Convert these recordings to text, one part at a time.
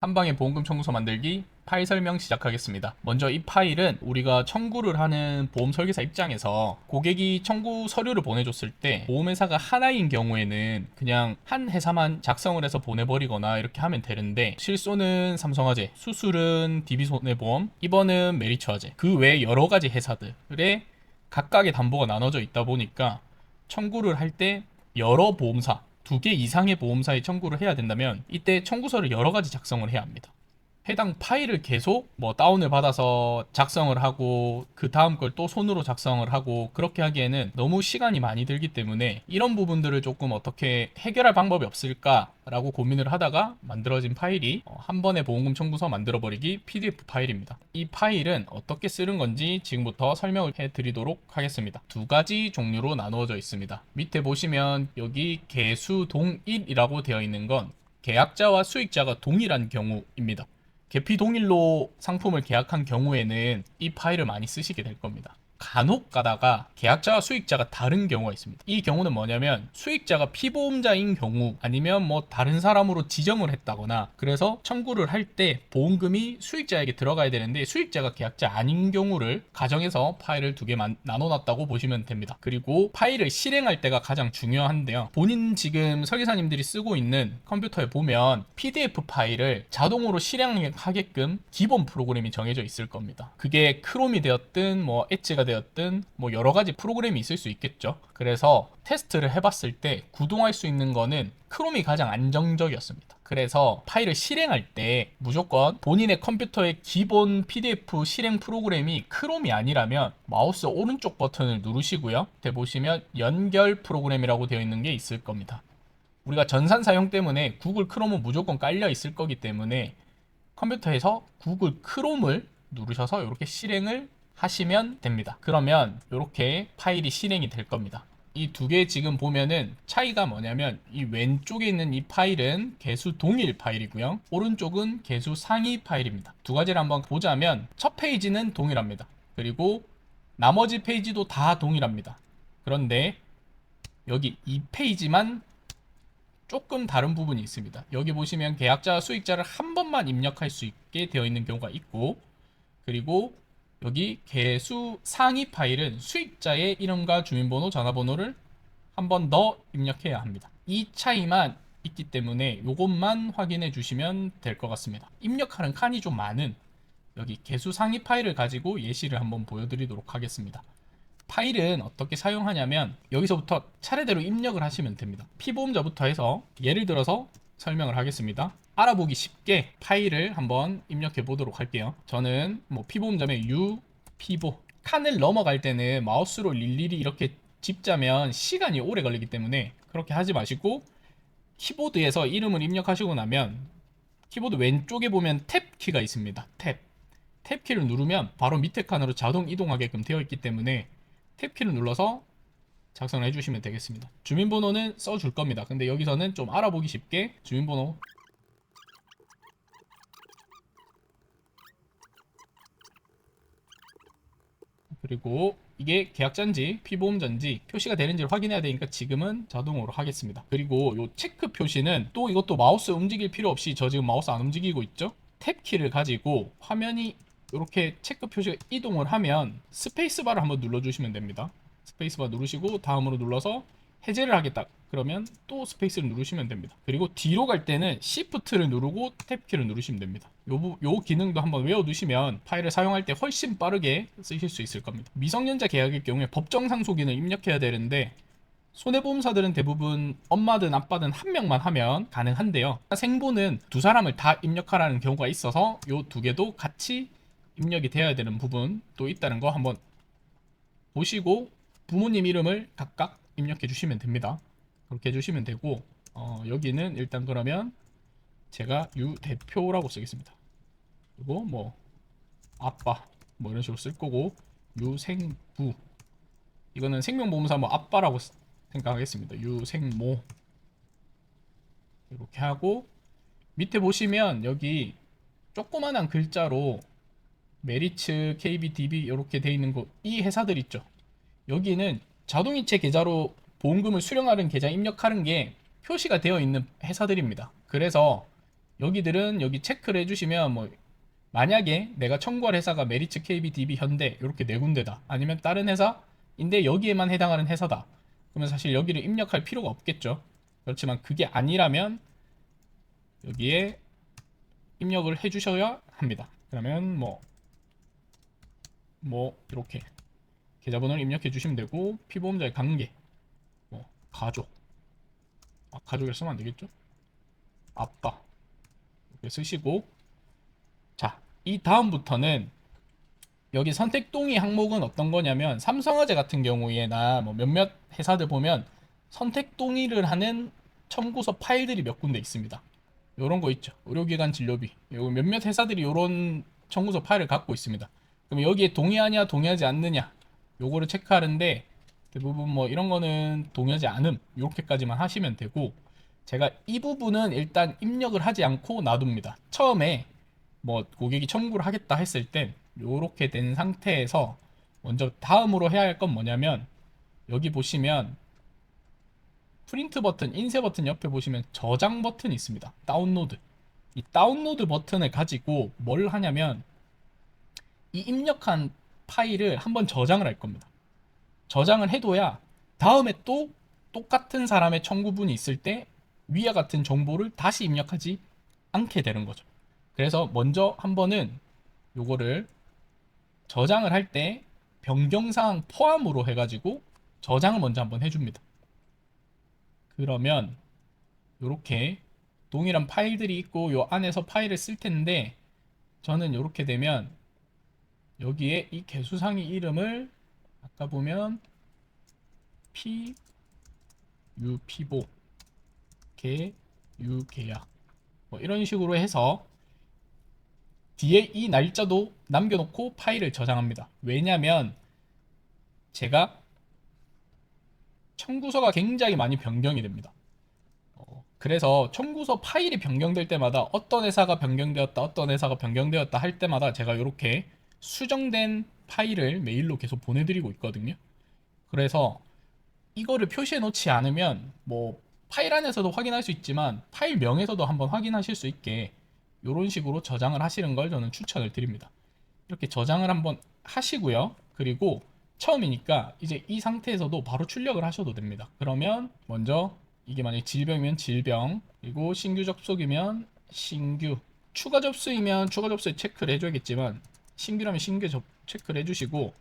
한방에 보험금 청구서 만들기 파일 설명 시작하겠습니다. 먼저 이 파일은 우리가 청구를 하는 보험 설계사 입장에서 고객이 청구 서류를 보내줬을 때 보험회사가 하나인 경우에는 그냥 한 회사만 작성을 해서 보내버리거나 이렇게 하면 되는데, 실손은 삼성화재, 수술은 DB손해보험, 입원은 메리츠화재, 그 외 여러 가지 회사들의 각각의 담보가 나눠져 있다 보니까 청구를 할 때 여러 보험사, 2개 이상의 보험사에 청구를 해야 된다면 이때 청구서를 여러 가지 작성을 해야 합니다. 해당 파일을 계속 다운을 받아서 작성을 하고 그 다음 걸 또 손으로 작성을 하고 그렇게 하기에는 너무 시간이 많이 들기 때문에 이런 부분들을 조금 어떻게 해결할 방법이 없을까라고 고민을 하다가 만들어진 파일이 한 번에 보험금 청구서 만들어 버리기 PDF 파일입니다. 이 파일은 어떻게 쓰는 건지 지금부터 설명을 해 드리도록 하겠습니다. 2가지 종류로 나누어져 있습니다. 밑에 보시면 여기 계수 동일이라고 되어 있는 건 계약자와 수익자가 동일한 경우입니다. 계피 동일로 상품을 계약한 경우에는 이 파일을 많이 쓰시게 될 겁니다. 간혹 가다가 계약자와 수익자가 다른 경우가 있습니다. 이 경우는 뭐냐면 수익자가 피보험자인 경우, 아니면 다른 사람으로 지정을 했다거나, 그래서 청구를 할 때 보험금이 수익자에게 들어가야 되는데 수익자가 계약자 아닌 경우를 가정해서 파일을 2개 나눠놨다고 보시면 됩니다. 그리고 파일을 실행할 때가 가장 중요한데요, 본인 지금 설계사님들이 쓰고 있는 컴퓨터에 보면 PDF 파일을 자동으로 실행하게끔 기본 프로그램이 정해져 있을 겁니다. 그게 크롬이 되었든 엣지가 되었든 여러 가지 프로그램이 있을 수 있겠죠. 그래서 테스트를 해봤을 때 구동할 수 있는 거는 크롬이 가장 안정적이었습니다. 그래서 파일을 실행할 때 무조건 본인의 컴퓨터의 기본 PDF 실행 프로그램이 크롬이 아니라면 마우스 오른쪽 버튼을 누르시고요. 밑에 보시면 연결 프로그램이라고 되어 있는 게 있을 겁니다. 우리가 전산 사용 때문에 구글 크롬은 무조건 깔려 있을 거기 때문에 컴퓨터에서 구글 크롬을 누르셔서 이렇게 실행을 하시면 됩니다. 그러면 이렇게 파일이 실행이 될 겁니다. 이 2개 지금 보면은 차이가 뭐냐면, 이 왼쪽에 있는 이 파일은 개수 동일 파일이고요, 오른쪽은 개수 상위 파일입니다. 2가지를 한번 보자면 첫 페이지는 동일합니다. 그리고 나머지 페이지도 다 동일합니다. 그런데 여기 이 페이지만 조금 다른 부분이 있습니다. 여기 보시면 계약자와 수익자를 한 번만 입력할 수 있게 되어 있는 경우가 있고, 그리고 여기 개수 상위 파일은 수익자의 이름과 주민번호, 전화번호를 한 번 더 입력해야 합니다. 이 차이만 있기 때문에 이것만 확인해 주시면 될 것 같습니다. 입력하는 칸이 좀 많은 여기 개수 상위 파일을 가지고 예시를 한번 보여드리도록 하겠습니다. 파일은 어떻게 사용하냐면 여기서부터 차례대로 입력을 하시면 됩니다. 피보험자부터 해서 예를 들어서 설명을 하겠습니다. 알아보기 쉽게 파일을 한번 입력해 보도록 할게요. 저는 피보험자면 피보, 칸을 넘어갈 때는 마우스로 일일이 이렇게 짚자면 시간이 오래 걸리기 때문에 그렇게 하지 마시고, 키보드에서 이름을 입력하시고 나면 키보드 왼쪽에 보면 탭 키가 있습니다. 탭 키를 누르면 바로 밑에 칸으로 자동 이동하게끔 되어 있기 때문에 탭 키를 눌러서 작성을 해주시면 되겠습니다. 주민번호는 써줄 겁니다. 근데 여기서는 좀 알아보기 쉽게 주민번호, 그리고 이게 계약자인지 피보험자인지 표시가 되는지를 확인해야 되니까 지금은 자동으로 하겠습니다. 그리고 이 체크 표시는 또 이것도 마우스 움직일 필요 없이, 저 지금 마우스 안 움직이고 있죠? 탭 키를 가지고 화면이 이렇게 체크 표시가 이동을 하면 스페이스바를 한번 눌러주시면 됩니다. 스페이스바 누르시고 다음으로 눌러서 해제를 하겠다 그러면 또 스페이스를 누르시면 됩니다. 그리고 뒤로 갈 때는 Shift를 누르고 탭키를 누르시면 됩니다. 요 기능도 한번 외워두시면 파일을 사용할 때 훨씬 빠르게 쓰실 수 있을 겁니다. 미성년자 계약일 경우에 법정 상속인을 입력해야 되는데 손해보험사들은 대부분 엄마든 아빠든 한 명만 하면 가능한데요, 생보는 2사람을 다 입력하라는 경우가 있어서 요 2개도 같이 입력이 되어야 되는 부분도 있다는 거 한번 보시고 부모님 이름을 각각 입력해 주시면 됩니다. 그렇게 해주시면 되고, 여기는 일단 그러면 제가 유 대표라고 쓰겠습니다. 그리고 아빠 이런 식으로 쓸 거고, 유생부, 이거는 생명보험사 아빠라고 생각하겠습니다. 유생모 이렇게 하고, 밑에 보시면 여기 조그만한 글자로 메리츠, KB, DB 이렇게 돼 있는 이 회사들 있죠. 여기는 자동이체 계좌로 보험금을 수령하는 계좌 입력하는 게 표시가 되어 있는 회사들입니다. 그래서 여기들은 여기 체크를 해주시면 뭐 만약에 내가 청구할 회사가 메리츠, KB, DB, 현대 이렇게 네 군데다 아니면 다른 회사인데 여기에만 해당하는 회사다 그러면 사실 여기를 입력할 필요가 없겠죠. 그렇지만 그게 아니라면 여기에 입력을 해주셔야 합니다. 그러면 뭐 이렇게 계좌번호를 입력해 주시면 되고 피보험자의 관계 뭐 가족 가족을 쓰면 안 되겠죠. 아빠 이렇게 쓰시고 자, 이 다음부터는 여기 선택 동의 항목은 어떤 거냐면 삼성화재 같은 경우에나 뭐 몇몇 회사들 보면 선택 동의를 하는 청구서 파일들이 몇 군데 있습니다. 요런 거 있죠. 의료기관 진료비. 요 몇몇 회사들이 요런 청구서 파일을 갖고 있습니다. 그럼 여기에 동의하냐 동의하지 않느냐 요거를 체크하는데 대부분 뭐 이런 거는 동의하지 않음 이렇게까지만 하시면 되고 제가 이 부분은 일단 입력을 하지 않고 놔둡니다. 처음에 뭐 고객이 청구를 하겠다 했을 땐 요렇게 된 상태에서 먼저 다음으로 해야 할 건 뭐냐면 여기 보시면 프린트 버튼, 인쇄 버튼 옆에 보시면 저장 버튼이 있습니다. 다운로드. 이 다운로드 버튼을 가지고 뭘 하냐면 이 입력한 파일을 한번 저장을 할 겁니다. 저장을 해둬야 다음에 또 똑같은 사람의 청구분이 있을 때 위와 같은 정보를 다시 입력하지 않게 되는 거죠. 그래서 먼저 한 번은 요거를 저장을 할 때 변경사항 포함으로 해가지고 저장을 먼저 한번 해줍니다. 그러면 이렇게 동일한 파일들이 있고 요 안에서 파일을 쓸 텐데 저는 이렇게 되면 여기에 이 개수상의 이름을 아까 보면 P, U, 피보, 개, U, 계약 뭐 이런 식으로 해서 뒤에 이 날짜도 남겨놓고 파일을 저장합니다. 왜냐면 제가 청구서가 굉장히 많이 변경이 됩니다. 그래서 청구서 파일이 변경될 때마다 어떤 회사가 변경되었다, 어떤 회사가 변경되었다 할 때마다 제가 이렇게 수정된 파일을 메일로 계속 보내드리고 있거든요. 그래서 이거를 표시해 놓지 않으면 뭐 파일 안에서도 확인할 수 있지만 파일명에서도 한번 확인하실 수 있게 이런 식으로 저장을 하시는 걸 저는 추천을 드립니다. 이렇게 저장을 한번 하시고요. 그리고 처음이니까 이제 이 상태에서도 바로 출력을 하셔도 됩니다. 그러면 먼저 이게 만약에 질병이면 질병, 그리고 신규 접속이면 신규, 추가 접수이면 추가 접수에 체크를 해줘야겠지만 신규라면 신규 체크를 해주시고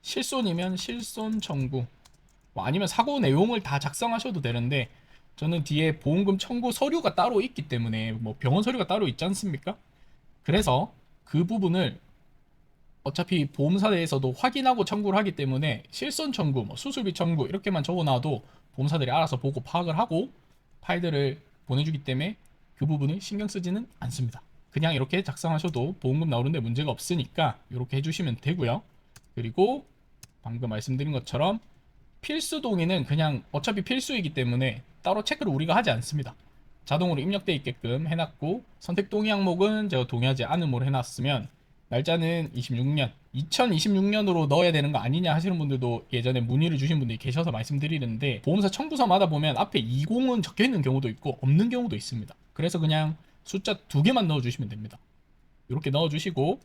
실손이면 실손 청구, 뭐 아니면 사고 내용을 다 작성하셔도 되는데 저는 뒤에 보험금 청구 서류가 따로 있기 때문에 뭐 병원 서류가 따로 있지 않습니까? 그래서 그 부분을 어차피 보험사에서도 확인하고 청구를 하기 때문에 실손 청구, 뭐 수술비 청구 이렇게만 적어놔도 보험사들이 알아서 보고 파악을 하고 파일들을 보내주기 때문에 그 부분은 신경 쓰지는 않습니다. 그냥 이렇게 작성하셔도 보험금 나오는데 문제가 없으니까 이렇게 해주시면 되고요. 그리고 방금 말씀드린 것처럼 필수 동의는 그냥 어차피 필수이기 때문에 따로 체크를 우리가 하지 않습니다. 자동으로 입력되어 있게끔 해놨고 선택 동의 항목은 제가 동의하지 않음으로 해놨으면 날짜는 26년 2026년으로 넣어야 되는 거 아니냐 하시는 분들도 예전에 문의를 주신 분들이 계셔서 말씀드리는데 보험사 청구서마다 보면 앞에 20은 적혀 있는 경우도 있고 없는 경우도 있습니다. 그래서 그냥 숫자 2개만 넣어주시면 됩니다. 이렇게 넣어주시고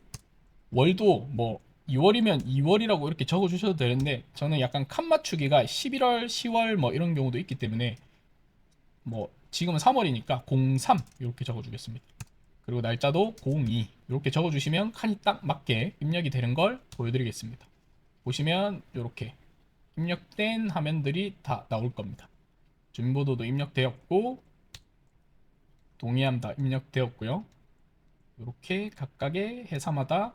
월도 뭐 2월이면 2월이라고 이렇게 적어주셔도 되는데 저는 약간 칸 맞추기가 11월, 10월 뭐 이런 경우도 있기 때문에 뭐 지금은 3월이니까 03 이렇게 적어주겠습니다. 그리고 날짜도 02 이렇게 적어주시면 칸이 딱 맞게 입력이 되는 걸 보여드리겠습니다. 보시면 이렇게 입력된 화면들이 다 나올 겁니다. 주민번호도 입력되었고 동의함 다 입력되었고요. 이렇게 각각의 회사마다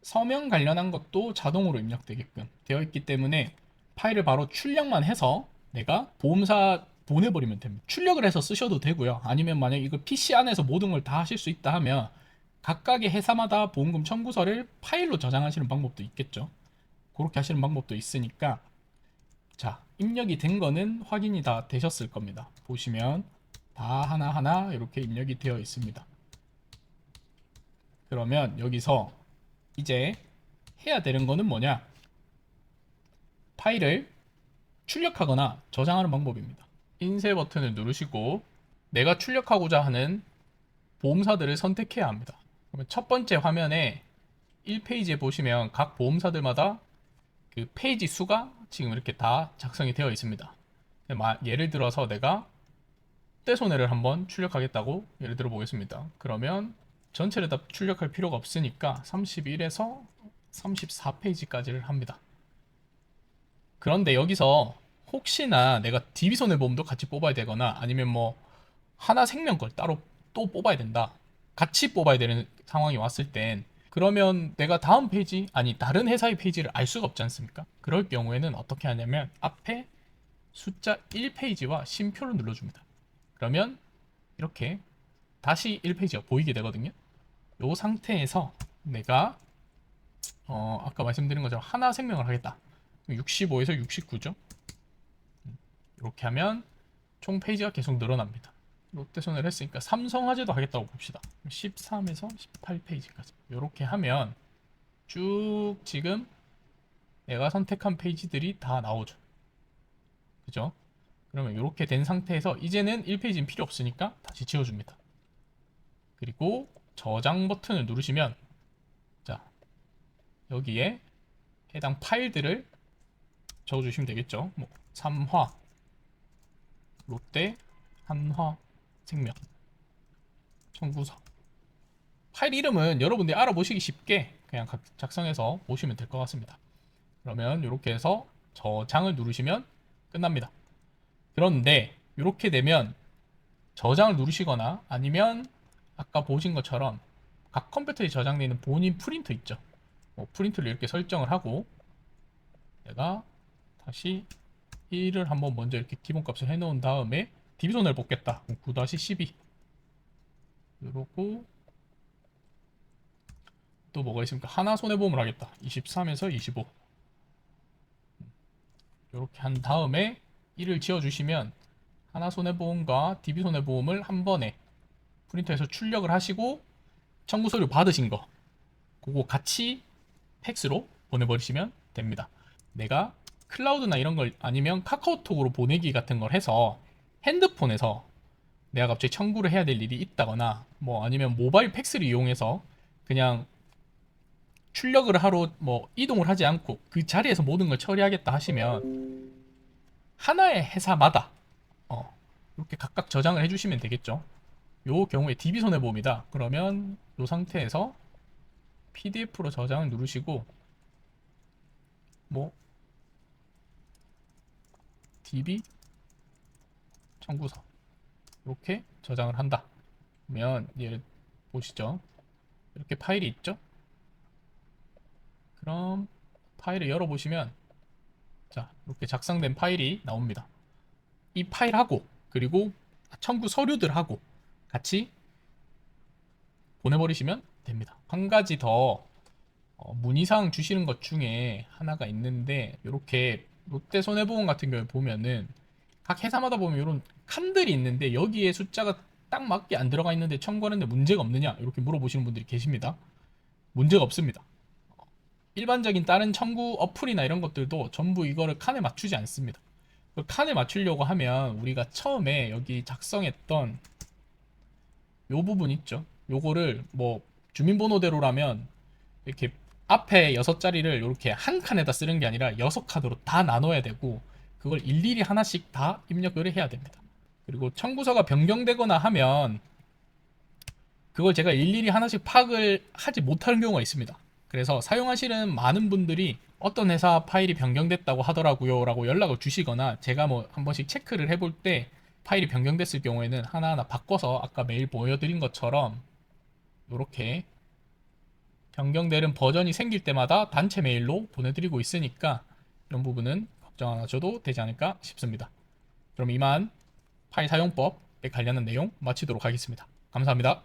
서명 관련한 것도 자동으로 입력되게끔 되어 있기 때문에 파일을 바로 출력만 해서 내가 보험사 보내버리면 됩니다. 출력을 해서 쓰셔도 되고요. 아니면 만약 이거 PC 안에서 모든 걸 다 하실 수 있다 하면 각각의 회사마다 보험금 청구서를 파일로 저장하시는 방법도 있겠죠. 그렇게 하시는 방법도 있으니까 자, 입력이 된 거는 확인이 다 되셨을 겁니다. 보시면 다 하나하나 이렇게 입력이 되어 있습니다. 그러면 여기서 이제 해야 되는 거는 뭐냐? 파일을 출력하거나 저장하는 방법입니다. 인쇄 버튼을 누르시고 내가 출력하고자 하는 보험사들을 선택해야 합니다. 그러면 첫 번째 화면에 1페이지에 보시면 각 보험사들마다 그 페이지 수가 지금 이렇게 다 작성이 되어 있습니다. 예를 들어서 내가 롯데손해를 한번 출력하겠다고 예를 들어 보겠습니다. 그러면 전체를 다 출력할 필요가 없으니까 31에서 34페이지까지를 합니다. 그런데 여기서 혹시나 내가 DB손해보험도 같이 뽑아야 되거나 아니면 뭐 하나생명 걸 따로 또 뽑아야 된다, 같이 뽑아야 되는 상황이 왔을 땐 그러면 내가 다음 페이지, 아니 다른 회사의 페이지를 알 수가 없지 않습니까? 그럴 경우에는 어떻게 하냐면 앞에 숫자 1페이지와 쉼표를 눌러줍니다. 그러면 이렇게 다시 1페이지가 보이게 되거든요. 이 상태에서 내가 아까 말씀드린 것처럼 하나생명을 하겠다. 65에서 69죠. 이렇게 하면 총 페이지가 계속 늘어납니다. 롯데손해를 했으니까 삼성화재도 하겠다고 봅시다. 13에서 18페이지까지 이렇게 하면 쭉 지금 내가 선택한 페이지들이 다 나오죠. 그죠? 그러면 이렇게 된 상태에서 이제는 1페이지는 필요 없으니까 다시 지워줍니다. 그리고 저장 버튼을 누르시면 자, 여기에 해당 파일들을 적어주시면 되겠죠. 뭐 삼화, 롯데, 한화, 생명, 청구서. 파일 이름은 여러분들이 알아보시기 쉽게 그냥 작성해서 보시면 될 것 같습니다. 그러면 이렇게 해서 저장을 누르시면 끝납니다. 그런데 이렇게 되면 저장을 누르시거나 아니면 아까 보신 것처럼 각 컴퓨터에 저장되어 있는 본인 프린터 있죠. 프린터를 이렇게 설정을 하고 내가 다시 1을 한번 먼저 이렇게 기본값을 해놓은 다음에 DB손해를 뽑겠다. 9-12 이러고 또 뭐가 있습니까? 하나손해보험을 하겠다. 23에서 25 이렇게 한 다음에 1을 지어주시면 하나손해보험과 DB손해보험을 한 번에 프린터에서 출력을 하시고 청구서류 받으신 거 그거 같이 팩스로 보내버리시면 됩니다. 내가 클라우드나 이런 걸 아니면 카카오톡으로 보내기 같은 걸 해서 핸드폰에서 내가 갑자기 청구를 해야 될 일이 있다거나 뭐 아니면 모바일 팩스를 이용해서 그냥 출력을 하러 뭐 이동을 하지 않고 그 자리에서 모든 걸 처리하겠다 하시면 하나의 회사마다 이렇게 각각 저장을 해주시면 되겠죠. 요 경우에 DB손해보험이다. 그러면 요 상태에서 PDF로 저장을 누르시고 뭐 DB 청구서 이렇게 저장을 한다. 그러면 얘를 보시죠. 이렇게 파일이 있죠. 그럼 파일을 열어보시면 자 이렇게 작성된 파일이 나옵니다. 이 파일하고 그리고 청구 서류들하고 같이 보내버리시면 됩니다. 한 가지 더 문의사항 주시는 것 중에 하나가 있는데 이렇게 롯데손해보험 같은 경우에 보면은 각 회사마다 보면 이런 칸들이 있는데 여기에 숫자가 딱 맞게 안 들어가 있는데 청구하는데 문제가 없느냐 이렇게 물어보시는 분들이 계십니다. 문제가 없습니다. 일반적인 다른 청구 어플이나 이런 것들도 전부 이거를 칸에 맞추지 않습니다. 칸에 맞추려고 하면 우리가 처음에 여기 작성했던 요 부분 있죠. 요거를 뭐 주민번호대로라면 이렇게 앞에 6자리를 이렇게 한 칸에다 쓰는 게 아니라 6칸으로 다 나눠야 되고 그걸 일일이 하나씩 다 입력을 해야 됩니다. 그리고 청구서가 변경되거나 하면 그걸 제가 일일이 하나씩 파악을 하지 못하는 경우가 있습니다. 그래서 사용하시는 많은 분들이 어떤 회사 파일이 변경됐다고 하더라고요 라고 연락을 주시거나 제가 뭐 한 번씩 체크를 해볼 때 파일이 변경됐을 경우에는 하나하나 바꿔서 아까 메일 보여드린 것처럼 이렇게 변경되는 버전이 생길 때마다 단체 메일로 보내드리고 있으니까 이런 부분은 걱정 안 하셔도 되지 않을까 싶습니다. 그럼 이만 파일 사용법에 관련한 내용 마치도록 하겠습니다. 감사합니다.